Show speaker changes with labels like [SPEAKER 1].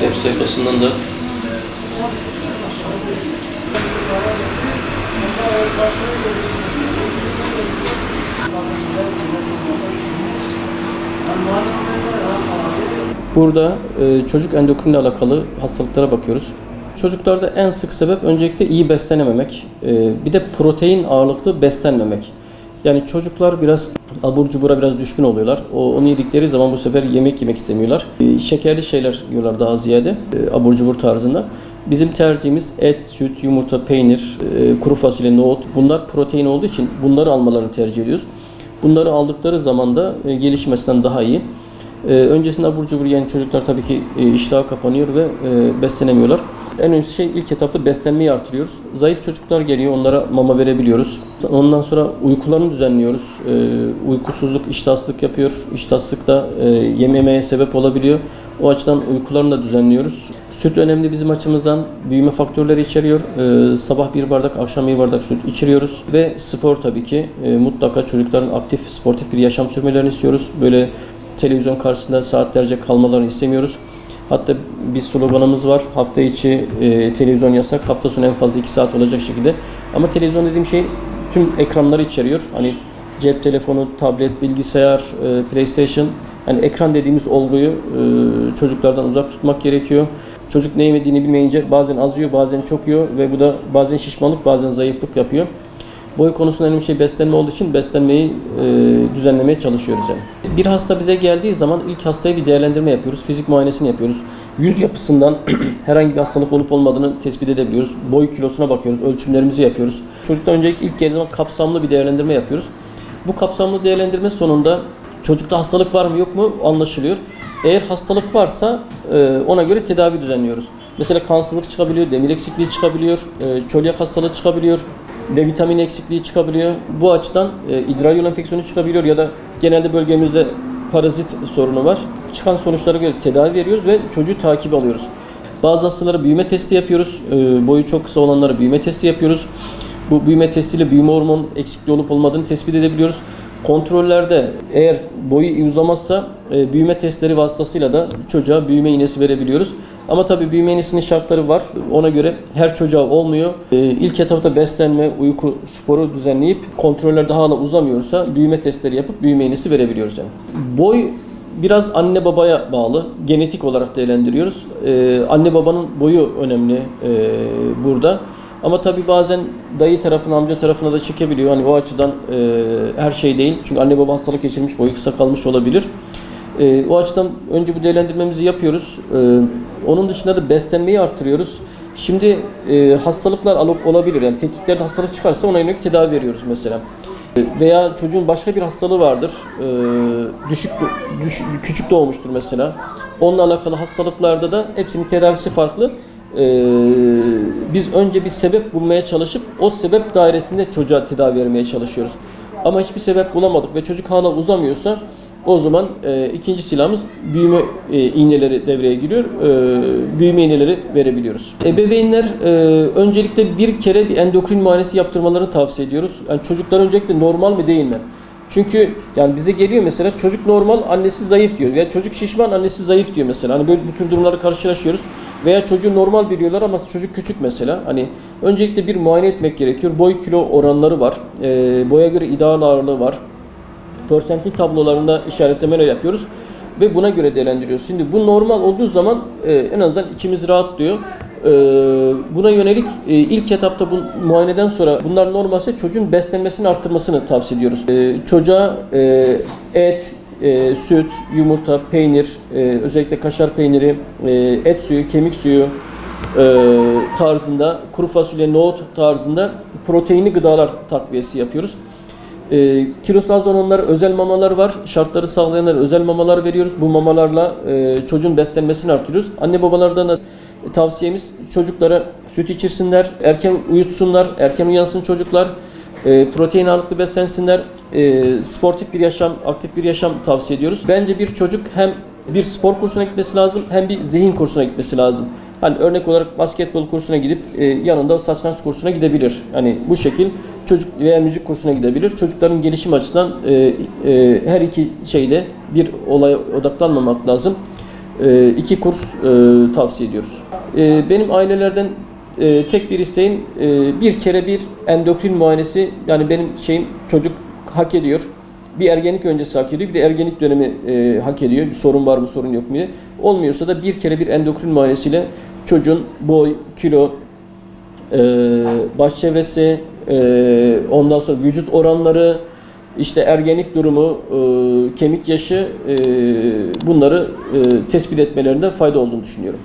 [SPEAKER 1] web sayfasından da burada çocuk endokrinle alakalı hastalıklara bakıyoruz. Çocuklarda en sık sebep öncelikle iyi beslenememek, bir de protein ağırlıklı beslenmemek. Yani çocuklar biraz abur cubura biraz düşkün oluyorlar. Onu yedikleri zaman bu sefer yemek yemek istemiyorlar. Şekerli şeyler yiyorlar daha ziyade abur cubur tarzında. Bizim tercihimiz et, süt, yumurta, peynir, kuru fasulye, nohut. Bunlar protein olduğu için bunları almalarını tercih ediyoruz. Bunları aldıkları zaman da gelişim açısından daha iyi. Öncesinde abur cubur yiyen çocuklar tabii ki iştahı kapanıyor ve beslenemiyorlar. En önemli şey ilk etapta beslenmeyi artırıyoruz. Zayıf çocuklar geliyor, onlara mama verebiliyoruz. Ondan sonra uykularını düzenliyoruz. Uykusuzluk, iştahsızlık yapıyor. İştahsızlık da yememeye sebep olabiliyor. O açıdan uykularını da düzenliyoruz. Süt önemli bizim açımızdan. Büyüme faktörleri içeriyor. Sabah bir bardak, akşam bir bardak süt içiriyoruz. Ve spor tabii ki mutlaka çocukların aktif, sportif bir yaşam sürmelerini istiyoruz. Böyle televizyon karşısında saatlerce kalmalarını istemiyoruz. Hatta bir sloganımız var. Hafta içi televizyon yasak, hafta sonu en fazla 2 saat olacak şekilde. Ama televizyon dediğim şey tüm ekranları içeriyor. Hani cep telefonu, tablet, bilgisayar, PlayStation. Hani ekran dediğimiz olguyu çocuklardan uzak tutmak gerekiyor. Çocuk ne yemediğini bilmeyince bazen az yiyor, bazen çok yiyor ve bu da bazen şişmanlık, bazen zayıflık yapıyor. Boy konusunda önemli şey beslenme olduğu için beslenmeyi düzenlemeye çalışıyoruz yani. Bir hasta bize geldiği zaman ilk hastaya bir değerlendirme yapıyoruz. Fizik muayenesini yapıyoruz. Yüz yapısından herhangi bir hastalık olup olmadığını tespit edebiliyoruz. Boy kilosuna bakıyoruz. Ölçümlerimizi yapıyoruz. Çocuktan öncelikle ilk geldiği zaman kapsamlı bir değerlendirme yapıyoruz. Bu kapsamlı değerlendirme sonunda çocukta hastalık var mı yok mu anlaşılıyor. Eğer hastalık varsa ona göre tedavi düzenliyoruz. Mesela kansızlık çıkabiliyor, demir eksikliği çıkabiliyor, çölyak hastalığı çıkabiliyor. D vitamini eksikliği çıkabiliyor. Bu açıdan idrar yolu enfeksiyonu çıkabiliyor ya da genelde bölgemizde parazit sorunu var. Çıkan sonuçlara göre tedavi veriyoruz ve çocuğu takip alıyoruz. Bazı hastalara büyüme testi yapıyoruz. Boyu çok kısa olanlara büyüme testi yapıyoruz. Bu büyüme testiyle büyüme hormon eksikliği olup olmadığını tespit edebiliyoruz. Kontrollerde eğer boyu uzamazsa büyüme testleri vasıtasıyla da çocuğa büyüme iğnesi verebiliyoruz. Ama tabii büyüme iğnesinin şartları var. Ona göre her çocuğa olmuyor. İlk etapta beslenme, uyku, sporu düzenleyip kontrollerde hala uzamıyorsa büyüme testleri yapıp büyüme iğnesi verebiliyoruz yani. Boy biraz anne babaya bağlı. Genetik olarak değerlendiriyoruz. Anne babanın boyu önemli burada. Ama tabii bazen dayı tarafına, amca tarafına da çekebiliyor. Hani o açıdan her şey değil. Çünkü anne baba hastalık geçirmiş, boyu kısa kalmış olabilir. O açıdan önce bu değerlendirmemizi yapıyoruz. Onun dışında da beslenmeyi artırıyoruz. Şimdi hastalıklar olabilir. Yani tetiklerde hastalık çıkarsa ona yönelik tedavi veriyoruz mesela. Veya çocuğun başka bir hastalığı vardır. Küçük doğmuştur mesela. Onunla alakalı hastalıklarda da hepsinin tedavisi farklı. Biz önce bir sebep bulmaya çalışıp o sebep dairesinde çocuğa tedavi vermeye çalışıyoruz. Ama hiçbir sebep bulamadık ve çocuk hala uzamıyorsa o zaman ikinci silahımız büyüme iğneleri devreye giriyor. Büyüme iğneleri verebiliyoruz. Ebeveynler öncelikle bir kere bir endokrin muayenesi yaptırmalarını tavsiye ediyoruz. Yani çocuklar öncelikle normal mi değil mi? Çünkü yani bize geliyor mesela çocuk normal, annesi zayıf diyor. Veya çocuk şişman, annesi zayıf diyor mesela. Hani böyle bu tür durumları karşılaşıyoruz. Veya çocuğu normal biliyorlar ama çocuk küçük mesela. Hani öncelikle bir muayene etmek gerekiyor. Boy kilo oranları var. Boya göre ideal ağırlığı var. Pörsentil tablolarında işaretlemeler yapıyoruz. Ve buna göre değerlendiriyoruz. Şimdi bu normal olduğu zaman en azından içimiz rahatlıyor. Buna yönelik ilk etapta bu muayeneden sonra bunlar normalse çocuğun beslenmesini arttırmasını tavsiye ediyoruz. Çocuğa et, süt, yumurta, peynir, özellikle kaşar peyniri, et suyu, kemik suyu tarzında, kuru fasulye, nohut tarzında proteinli gıdalar takviyesi yapıyoruz. Kilosu az olanlara özel mamalar var. Şartları sağlayanlara özel mamalar veriyoruz. Bu mamalarla çocuğun beslenmesini artırıyoruz. Anne babalardan da tavsiyemiz çocuklara süt içirsinler, erken uyutsunlar, erken uyansın çocuklar, protein ağırlıklı beslensinler, sportif bir yaşam, aktif bir yaşam tavsiye ediyoruz. Bence bir çocuk hem bir spor kursuna gitmesi lazım hem bir zihin kursuna gitmesi lazım. Hani örnek olarak basketbol kursuna gidip yanında satranç kursuna gidebilir. Hani bu şekil çocuk veya müzik kursuna gidebilir. Çocukların gelişim açısından her iki şeyde bir olaya odaklanmamak lazım. 2 kurs tavsiye ediyoruz. Benim ailelerden tek bir isteğim bir kere bir endokrin muayenesi, yani benim çocuk hak ediyor. Bir ergenlik öncesi hak ediyor, bir de ergenlik dönemi hak ediyor. Bir sorun var mı, sorun yok mu diye. Olmuyorsa da bir kere bir endokrin muayenesiyle çocuğun boy, kilo, baş çevresi, ondan sonra vücut oranları, işte ergenlik durumu, kemik yaşı, bunları tespit etmelerinde fayda olduğunu düşünüyorum.